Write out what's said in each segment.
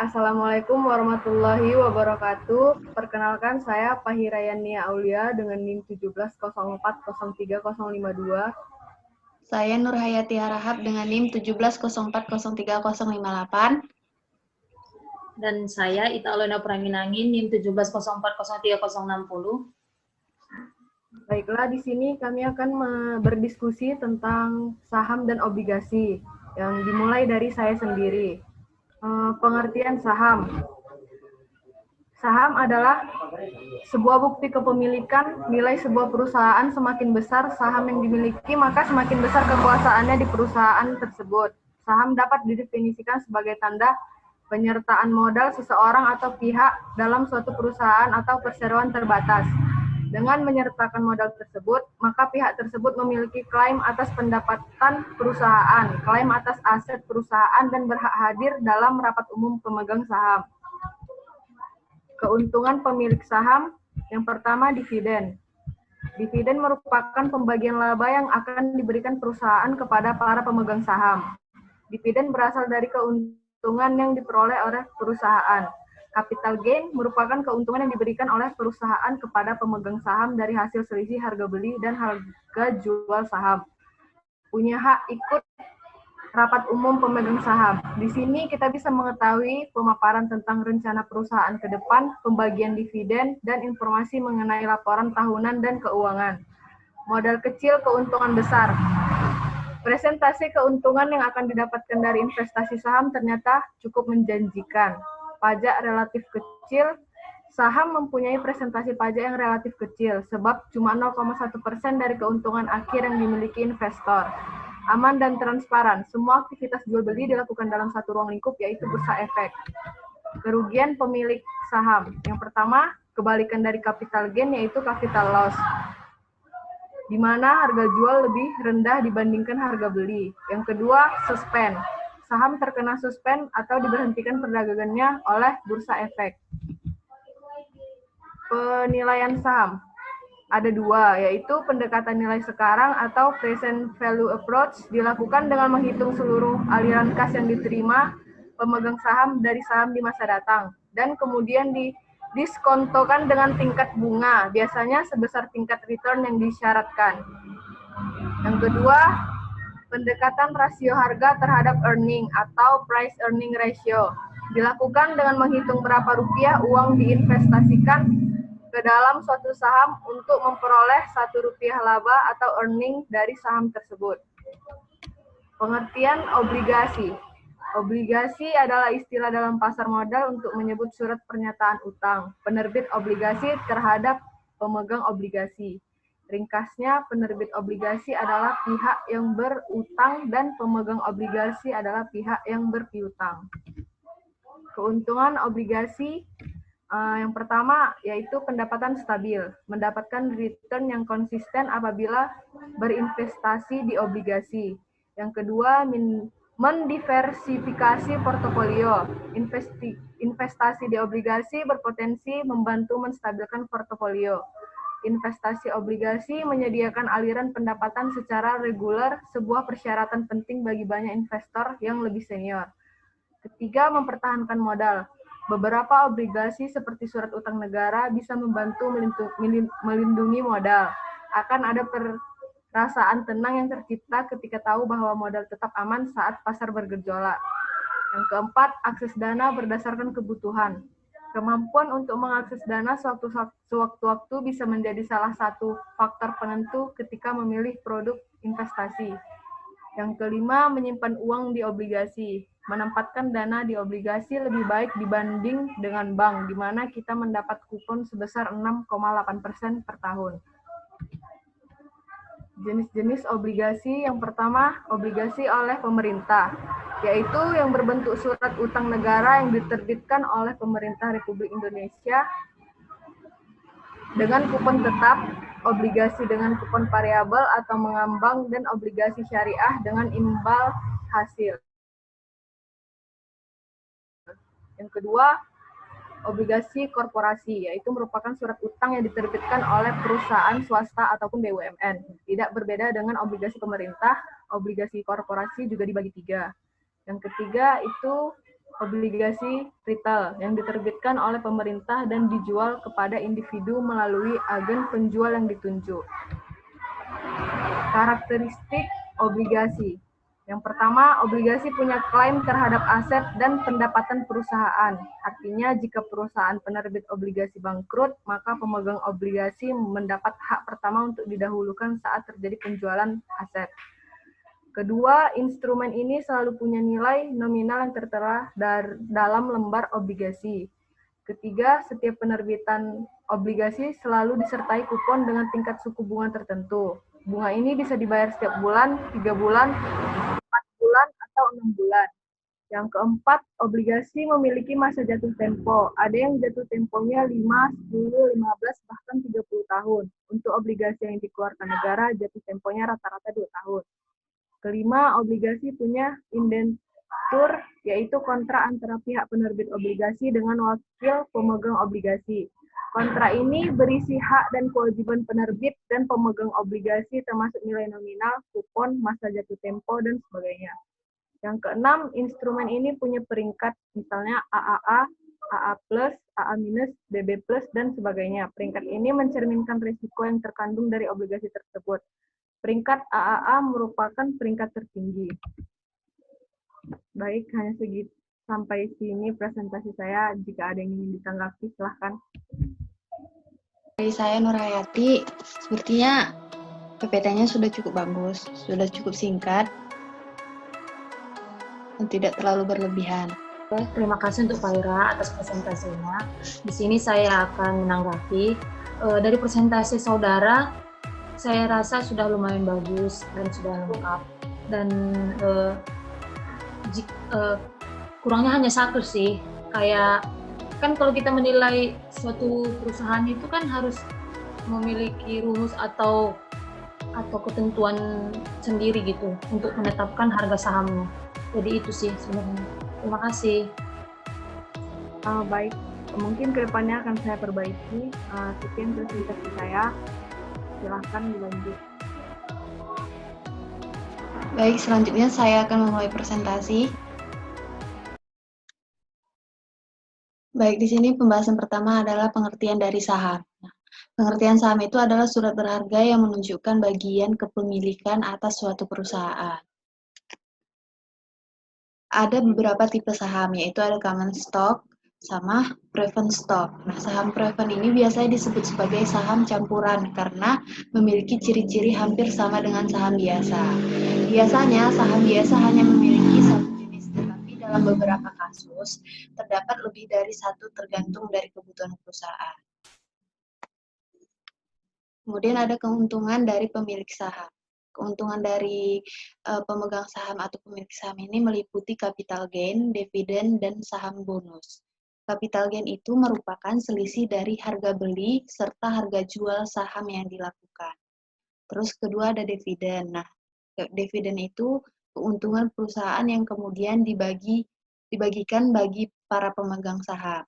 Assalamualaikum warahmatullahi wabarakatuh. Perkenalkan saya Pahirayania Aulia dengan NIM 1704030052. Saya Nurhayati Harahap dengan NIM 1704030058. Dan saya Ita Alona Pranginangin NIM 1704030060. Baiklah, di sini kami akan berdiskusi tentang saham dan obligasi yang dimulai dari saya sendiri. Pengertian saham. Saham adalah sebuah bukti kepemilikan. Nilai sebuah perusahaan semakin besar saham yang dimiliki, maka semakin besar kekuasaannya di perusahaan tersebut. Saham dapat didefinisikan sebagai tanda penyertaan modal seseorang atau pihak dalam suatu perusahaan atau perseroan terbatas. Dengan menyertakan modal tersebut, maka pihak tersebut memiliki klaim atas pendapatan perusahaan, klaim atas aset perusahaan, dan berhak hadir dalam rapat umum pemegang saham. Keuntungan pemilik saham, yang pertama dividen. Dividen merupakan pembagian laba yang akan diberikan perusahaan kepada para pemegang saham. Dividen berasal dari keuntungan yang diperoleh oleh perusahaan. Capital gain merupakan keuntungan yang diberikan oleh perusahaan kepada pemegang saham dari hasil selisih harga beli dan harga jual saham. Punya hak ikut rapat umum pemegang saham. Di sini kita bisa mengetahui pemaparan tentang rencana perusahaan ke depan, pembagian dividen, dan informasi mengenai laporan tahunan dan keuangan. Modal kecil, keuntungan besar. Presentasi keuntungan yang akan didapatkan dari investasi saham ternyata cukup menjanjikan. Pajak relatif kecil, saham mempunyai presentasi pajak yang relatif kecil, sebab cuma 0,1% dari keuntungan akhir yang dimiliki investor. Aman dan transparan, semua aktivitas jual beli dilakukan dalam satu ruang lingkup, yaitu bursa efek. Kerugian pemilik saham, yang pertama, kebalikan dari capital gain, yaitu capital loss, di mana harga jual lebih rendah dibandingkan harga beli. Yang kedua, suspend. Saham terkena suspend atau diberhentikan perdagangannya oleh bursa efek. Penilaian saham. Ada dua, yaitu pendekatan nilai sekarang atau present value approach, dilakukan dengan menghitung seluruh aliran kas yang diterima pemegang saham dari saham di masa datang, dan kemudian didiskontokan dengan tingkat bunga, biasanya sebesar tingkat return yang disyaratkan. Yang kedua, pendekatan rasio harga terhadap earning atau price earning ratio, dilakukan dengan menghitung berapa rupiah uang diinvestasikan ke dalam suatu saham untuk memperoleh 1 rupiah laba atau earning dari saham tersebut. Pengertian obligasi. Obligasi adalah istilah dalam pasar modal untuk menyebut surat pernyataan utang, penerbit obligasi terhadap pemegang obligasi. Ringkasnya, penerbit obligasi adalah pihak yang berutang dan pemegang obligasi adalah pihak yang berpiutang. Keuntungan obligasi yang pertama yaitu pendapatan stabil, mendapatkan return yang konsisten apabila berinvestasi di obligasi. Yang kedua, mendiversifikasi portofolio. Investasi di obligasi berpotensi membantu menstabilkan portofolio. Investasi obligasi menyediakan aliran pendapatan secara reguler, sebuah persyaratan penting bagi banyak investor yang lebih senior. Ketiga, mempertahankan modal. Beberapa obligasi seperti surat utang negara bisa membantu melindungi modal. Akan ada perasaan tenang yang tercipta ketika tahu bahwa modal tetap aman saat pasar bergejolak. Yang keempat, akses dana berdasarkan kebutuhan. Kemampuan untuk mengakses dana sewaktu-waktu bisa menjadi salah satu faktor penentu ketika memilih produk investasi. Yang kelima, menyimpan uang di obligasi. Menempatkan dana di obligasi lebih baik dibanding dengan bank, di mana kita mendapat kupon sebesar 6,8% per tahun. Jenis-jenis obligasi, yang pertama, obligasi oleh pemerintah, yaitu yang berbentuk surat utang negara yang diterbitkan oleh pemerintah Republik Indonesia dengan kupon tetap, obligasi dengan kupon variabel atau mengambang, dan obligasi syariah dengan imbal hasil. Yang kedua, obligasi korporasi, yaitu merupakan surat utang yang diterbitkan oleh perusahaan swasta ataupun BUMN. Tidak berbeda dengan obligasi pemerintah, obligasi korporasi juga dibagi 3. Yang ketiga itu obligasi retail yang diterbitkan oleh pemerintah dan dijual kepada individu melalui agen penjual yang ditunjuk. Karakteristik obligasi. Yang pertama, obligasi punya klaim terhadap aset dan pendapatan perusahaan. Artinya, jika perusahaan penerbit obligasi bangkrut, maka pemegang obligasi mendapat hak pertama untuk didahulukan saat terjadi penjualan aset. Kedua, instrumen ini selalu punya nilai nominal yang tertera dalam lembar obligasi. Ketiga, setiap penerbitan obligasi selalu disertai kupon dengan tingkat suku bunga tertentu. Bunga ini bisa dibayar setiap bulan, 3 bulan, 4 bulan, atau 6 bulan. Yang keempat, obligasi memiliki masa jatuh tempo. Ada yang jatuh temponya 5, 10, 15, bahkan 30 tahun. Untuk obligasi yang dikeluarkan negara, jatuh temponya rata-rata 2 tahun. Kelima, obligasi punya indentur, yaitu kontrak antara pihak penerbit obligasi dengan wakil pemegang obligasi. Kontrak ini berisi hak dan kewajiban penerbit dan pemegang obligasi termasuk nilai nominal, kupon, masa jatuh tempo, dan sebagainya. Yang keenam, instrumen ini punya peringkat, misalnya AAA, AA+, AA-, BB+, dan sebagainya. Peringkat ini mencerminkan risiko yang terkandung dari obligasi tersebut. Peringkat AAA merupakan peringkat tertinggi. Baik, hanya sampai sini presentasi saya. Jika ada yang ingin ditanggapi, silahkan. Dari saya Nur Hayati, sepertinya PPT-nya sudah cukup bagus, sudah cukup singkat, dan tidak terlalu berlebihan. Terima kasih untuk Pak Ira atas presentasinya. Di sini saya akan menanggapi. Dari presentasi saudara, saya rasa sudah lumayan bagus dan sudah lengkap. Dan kurangnya hanya satu sih, kayak kan kalau kita menilai suatu perusahaan itu kan harus memiliki rumus atau ketentuan sendiri gitu untuk menetapkan harga sahamnya. Jadi itu sih sebenarnya. Terima kasih. Baik, mungkin kedepannya akan saya perbaiki. Sekian presentasi saya. Silahkan dilanjut. Baik, selanjutnya saya akan memulai presentasi. Baik, di sini pembahasan pertama adalah pengertian dari saham. Nah, pengertian saham itu adalah surat berharga yang menunjukkan bagian kepemilikan atas suatu perusahaan. Ada beberapa tipe saham, yaitu ada common stock sama preference stock. Nah, saham preference ini biasanya disebut sebagai saham campuran karena memiliki ciri-ciri hampir sama dengan saham biasa. Biasanya saham biasa hanya memiliki satu jenis, tetapi dalam beberapa kasus terdapat lebih dari satu tergantung dari kebutuhan perusahaan. Kemudian ada keuntungan dari pemilik saham. Keuntungan dari pemegang saham atau pemilik saham ini meliputi capital gain, dividen, dan saham bonus. Capital gain itu merupakan selisih dari harga beli serta harga jual saham yang dilakukan. Terus kedua ada dividen. Nah, dividen itu keuntungan perusahaan yang kemudian dibagikan bagi para pemegang saham.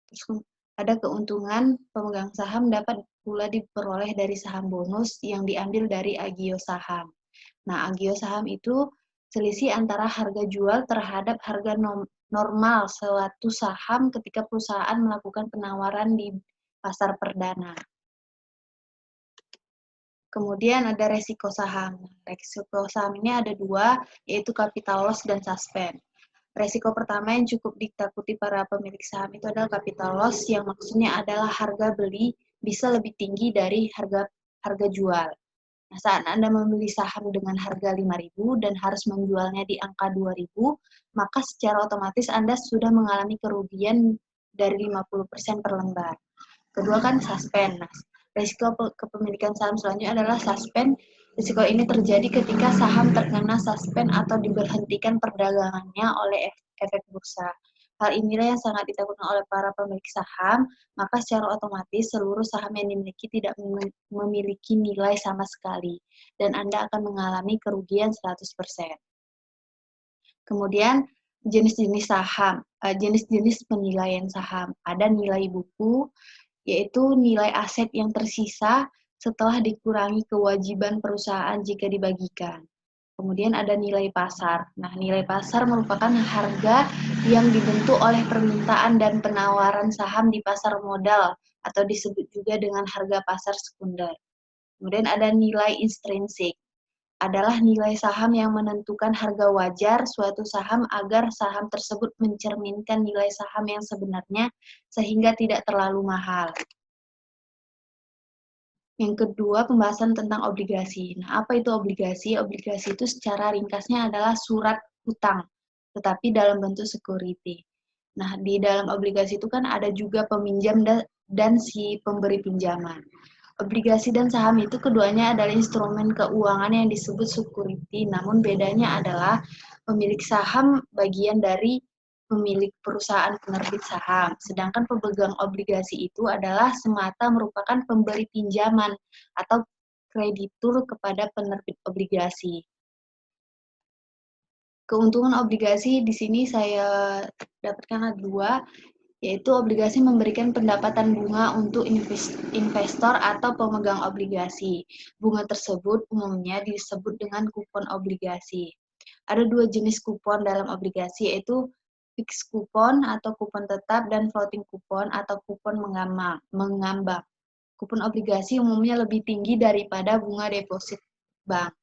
Terus ada keuntungan pemegang saham dapat pula diperoleh dari saham bonus yang diambil dari agio saham. Nah, agio saham itu selisih antara harga jual terhadap harga normal suatu saham ketika perusahaan melakukan penawaran di pasar perdana. Kemudian ada resiko saham. Resiko saham ini ada dua, yaitu capital loss dan suspend. Resiko pertama yang cukup ditakuti para pemilik saham itu adalah capital loss, yang maksudnya adalah harga beli bisa lebih tinggi dari harga jual. Nah, saat Anda membeli saham dengan harga 5.000 dan harus menjualnya di angka 2.000, maka secara otomatis Anda sudah mengalami kerugian dari 50% per lembar. Kedua kan suspend. Nah, risiko kepemilikan saham selanjutnya adalah suspend. Risiko ini terjadi ketika saham terkena suspend atau diberhentikan perdagangannya oleh efek bursa. Hal inilah yang sangat ditakutkan oleh para pemilik saham, maka secara otomatis seluruh saham yang dimiliki tidak memiliki nilai sama sekali, dan Anda akan mengalami kerugian 100%. Kemudian jenis-jenis saham, jenis-jenis penilaian saham. Ada nilai buku, yaitu nilai aset yang tersisa setelah dikurangi kewajiban perusahaan jika dibagikan. Kemudian ada nilai pasar. Nah, nilai pasar merupakan harga yang dibentuk oleh permintaan dan penawaran saham di pasar modal atau disebut juga dengan harga pasar sekunder. Kemudian ada nilai intrinsik. Adalah nilai saham yang menentukan harga wajar suatu saham agar saham tersebut mencerminkan nilai saham yang sebenarnya sehingga tidak terlalu mahal. Yang kedua, pembahasan tentang obligasi. Nah, apa itu obligasi? Obligasi itu secara ringkasnya adalah surat utang, tetapi dalam bentuk security. Nah, di dalam obligasi itu kan ada juga peminjam dan si pemberi pinjaman. Obligasi dan saham itu keduanya adalah instrumen keuangan yang disebut security, namun bedanya adalah pemilik saham bagian dari pemilik perusahaan penerbit saham, sedangkan pemegang obligasi itu adalah semata merupakan pemberi pinjaman atau kreditur kepada penerbit obligasi. Keuntungan obligasi di sini saya dapatkan ada dua, yaitu obligasi memberikan pendapatan bunga untuk investor atau pemegang obligasi. Bunga tersebut umumnya disebut dengan kupon obligasi. Ada dua jenis kupon dalam obligasi, yaitu fixed kupon atau kupon tetap dan floating kupon atau kupon mengambang. Kupon obligasi umumnya lebih tinggi daripada bunga deposit bank.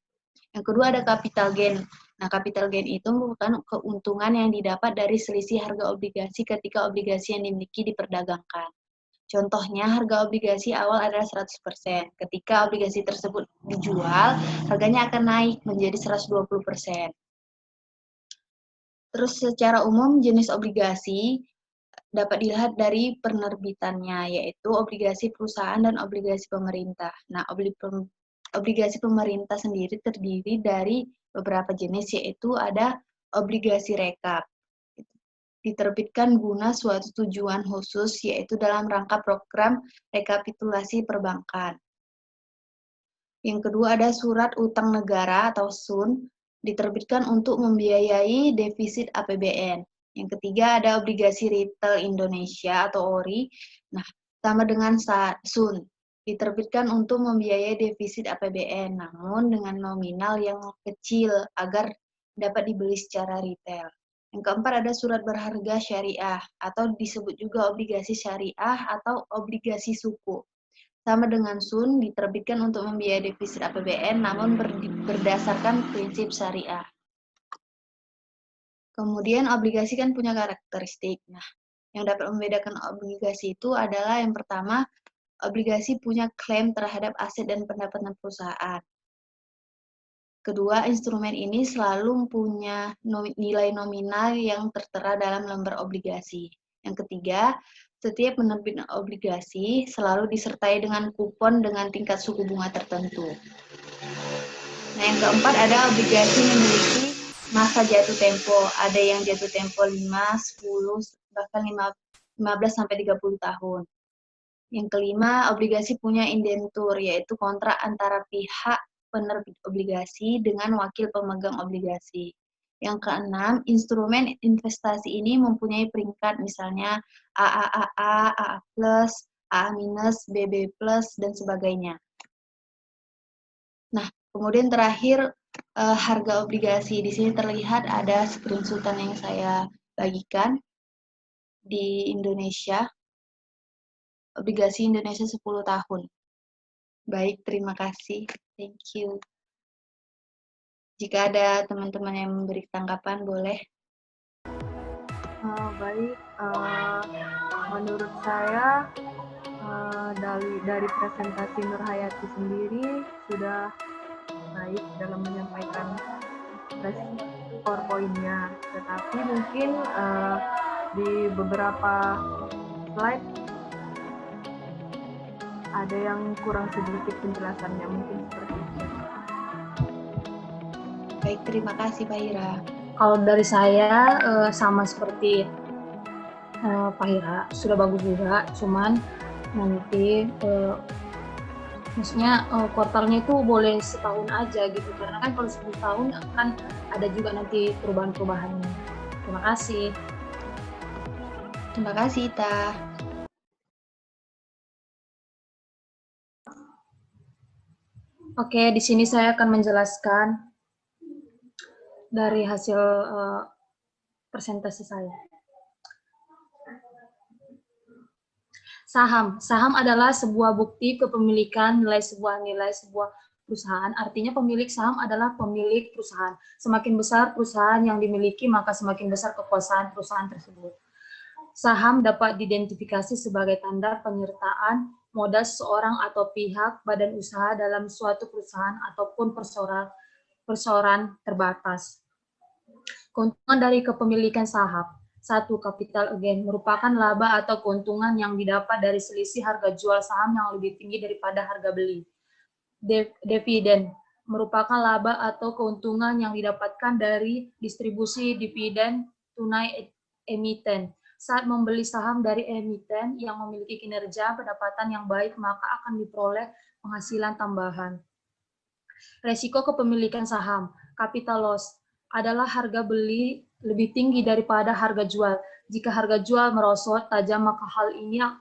Yang kedua ada capital gain. Nah, capital gain itu merupakan keuntungan yang didapat dari selisih harga obligasi ketika obligasi yang dimiliki diperdagangkan. Contohnya, harga obligasi awal adalah 100%. Ketika obligasi tersebut dijual, harganya akan naik menjadi 120%. Terus secara umum, jenis obligasi dapat dilihat dari penerbitannya, yaitu obligasi perusahaan dan obligasi pemerintah. Nah, obligasi pemerintah sendiri terdiri dari beberapa jenis, yaitu ada obligasi rekap. Diterbitkan guna suatu tujuan khusus, yaitu dalam rangka program rekapitulasi perbankan. Yang kedua ada surat utang negara atau SUN, diterbitkan untuk membiayai defisit APBN. Yang ketiga ada obligasi retail Indonesia atau ORI. Nah, sama dengan SUN, diterbitkan untuk membiayai defisit APBN, namun dengan nominal yang kecil agar dapat dibeli secara retail. Yang keempat ada surat berharga syariah atau disebut juga obligasi syariah atau obligasi suku. Sama dengan SUN, diterbitkan untuk membiayai defisit APBN namun berdasarkan prinsip syariah. Kemudian obligasi kan punya karakteristik. Nah, yang dapat membedakan obligasi itu adalah yang pertama, obligasi punya klaim terhadap aset dan pendapatan perusahaan. Kedua, instrumen ini selalu punya nilai nominal yang tertera dalam lembar obligasi. Yang ketiga, setiap penerbit obligasi selalu disertai dengan kupon dengan tingkat suku bunga tertentu. Nah, yang keempat ada obligasi memiliki masa jatuh tempo. Ada yang jatuh tempo 5, 10, bahkan 15-30 tahun. Yang kelima, obligasi punya indentur, yaitu kontrak antara pihak penerbit obligasi dengan wakil pemegang obligasi. Yang keenam, instrumen investasi ini mempunyai peringkat, misalnya AAAA, AA+, AA-, BB+, dan sebagainya. Nah, kemudian terakhir, harga obligasi. Di sini terlihat ada screenshotan yang saya bagikan di Indonesia. Obligasi Indonesia 10 tahun. Baik, terima kasih. Thank you. Jika ada teman-teman yang memberi tanggapan, boleh. Baik, menurut saya dari presentasi Nur Hayati sendiri sudah baik dalam menyampaikan PowerPoint-nya. Tetapi mungkin di beberapa slide ada yang kurang sedikit penjelasannya, mungkin seperti itu. Baik, terima kasih Pak Ira. Kalau dari saya sama seperti Pak Ira, sudah bagus juga, cuman nanti maksudnya kuartalnya itu boleh setahun aja gitu, karena kan kalau 10 tahun akan ada juga nanti perubahan-perubahannya. Terima kasih. Terima kasih, Ita. Oke, di sini saya akan menjelaskan dari hasil presentasi saya. Saham adalah sebuah bukti kepemilikan nilai sebuah perusahaan. Artinya pemilik saham adalah pemilik perusahaan. Semakin besar perusahaan yang dimiliki, maka semakin besar kekuasaan perusahaan tersebut. Saham dapat diidentifikasi sebagai tanda penyertaan modal seseorang atau pihak badan usaha dalam suatu perusahaan ataupun perseorangan terbatas. Keuntungan dari kepemilikan saham. 1. Capital gain merupakan laba atau keuntungan yang didapat dari selisih harga jual saham yang lebih tinggi daripada harga beli. Dividen merupakan laba atau keuntungan yang didapatkan dari distribusi dividen tunai emiten. Saat membeli saham dari emiten yang memiliki kinerja pendapatan yang baik, maka akan diperoleh penghasilan tambahan. Resiko kepemilikan saham, capital loss, adalah harga beli lebih tinggi daripada harga jual. Jika harga jual merosot tajam, maka hal inilah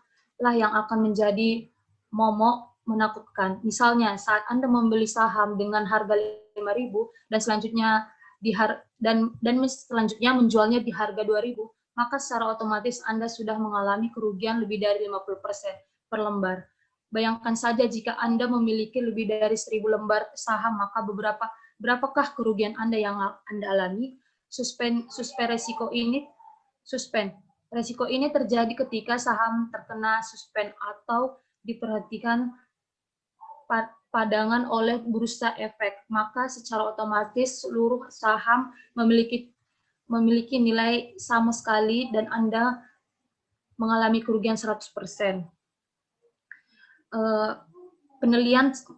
yang akan menjadi momok menakutkan. Misalnya, saat Anda membeli saham dengan harga 5.000 dan selanjutnya menjualnya di harga 2.000, maka secara otomatis Anda sudah mengalami kerugian lebih dari 50% per lembar. Bayangkan saja jika Anda memiliki lebih dari 1.000 lembar saham, maka berapakah kerugian Anda yang Anda alami? Resiko ini terjadi ketika saham terkena suspend atau diperhatikan padangan oleh bursa efek, maka secara otomatis seluruh saham memiliki nilai sama sekali dan Anda mengalami kerugian 100%.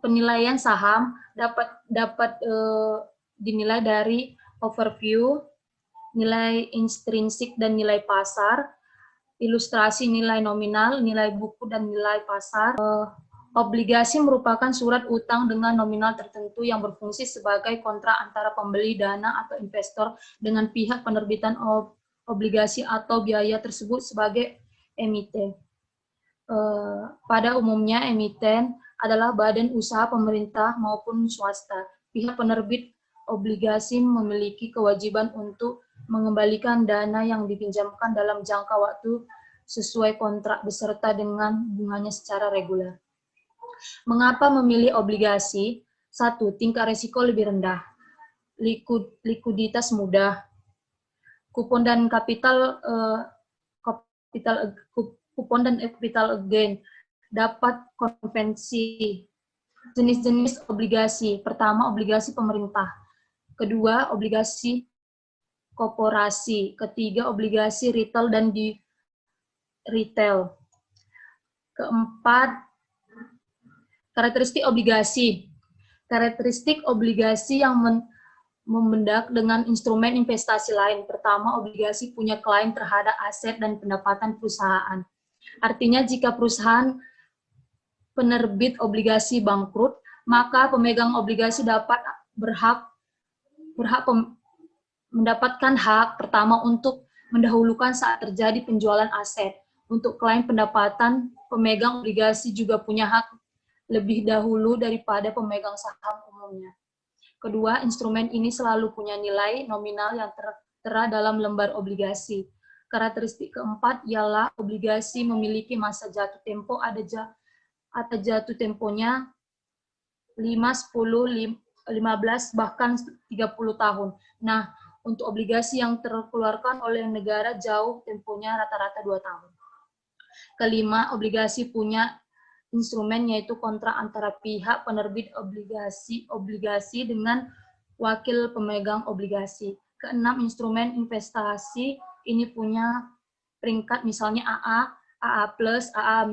Penilaian saham dapat dinilai dari overview, nilai intrinsik dan nilai pasar, ilustrasi nilai nominal, nilai buku dan nilai pasar. Obligasi merupakan surat utang dengan nominal tertentu yang berfungsi sebagai kontrak antara pembeli dana atau investor dengan pihak penerbitan obligasi atau biaya tersebut sebagai emiten. Pada umumnya emiten adalah badan usaha pemerintah maupun swasta. Pihak penerbit obligasi memiliki kewajiban untuk mengembalikan dana yang dipinjamkan dalam jangka waktu sesuai kontrak beserta dengan bunganya secara reguler. Mengapa memilih obligasi? 1. Tingkat risiko lebih rendah. Likuiditas mudah. Kupon dan capital gain dapat konvensi. Jenis-jenis obligasi. Pertama, obligasi pemerintah. Kedua, obligasi korporasi. Ketiga, obligasi retail dan di retail. Keempat, karakteristik obligasi. Karakteristik obligasi yang membedak dengan instrumen investasi lain. Pertama, obligasi punya klaim terhadap aset dan pendapatan perusahaan. Artinya jika perusahaan penerbit obligasi bangkrut, maka pemegang obligasi mendapatkan hak pertama untuk mendahulukan saat terjadi penjualan aset. Untuk klaim pendapatan, pemegang obligasi juga punya hak lebih dahulu daripada pemegang saham umumnya. Kedua, instrumen ini selalu punya nilai nominal yang tertera dalam lembar obligasi. Karakteristik keempat ialah obligasi memiliki masa jatuh tempo, ada jatuh temponya 5, 10, 15, bahkan 30 tahun. Nah, untuk obligasi yang terkeluarkan oleh negara jauh temponya rata-rata 2 tahun. Kelima, obligasi punya instrumen yaitu kontrak antara pihak penerbit obligasi dengan wakil pemegang obligasi. Keenam, instrumen investasi ini punya peringkat misalnya AA, AA+, AA-,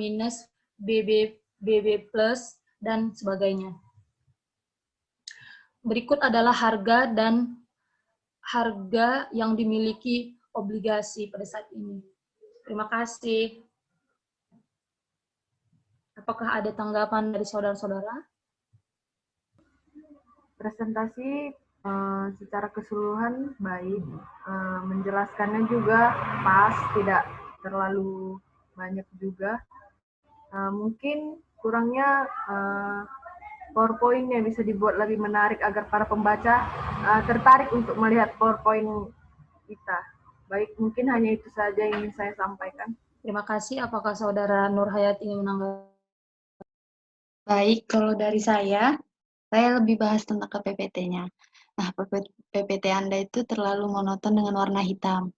BB+, dan sebagainya. Berikut adalah harga yang dimiliki obligasi pada saat ini. Terima kasih. Apakah ada tanggapan dari saudara-saudara? Presentasi secara keseluruhan baik, menjelaskannya juga pas, tidak terlalu banyak juga. Mungkin kurangnya PowerPoint-nya bisa dibuat lebih menarik agar para pembaca tertarik untuk melihat PowerPoint kita. Baik, mungkin hanya itu saja yang ingin saya sampaikan. Terima kasih. Apakah Saudara Nur Hayati ingin menanggapi? Baik, kalau dari saya lebih bahas tentang ke PPT-nya. Nah, PPT Anda itu terlalu monoton dengan warna hitam.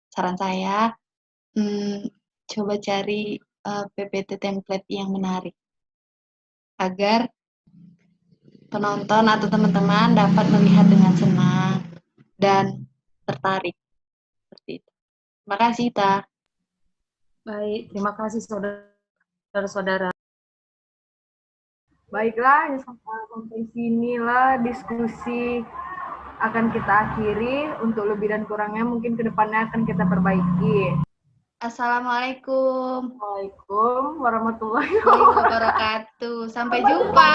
Saran saya, coba cari PPT template yang menarik, agar penonton atau teman-teman dapat melihat dengan senang dan tertarik. Seperti itu. Terima kasih, Ta. Baik, terima kasih saudara-saudara. Baiklah, sampai sinilah diskusi akan kita akhiri. Untuk lebih dan kurangnya mungkin kedepannya akan kita perbaiki. Assalamualaikum. Waalaikumsalam warahmatullahi wabarakatuh. Sampai jumpa.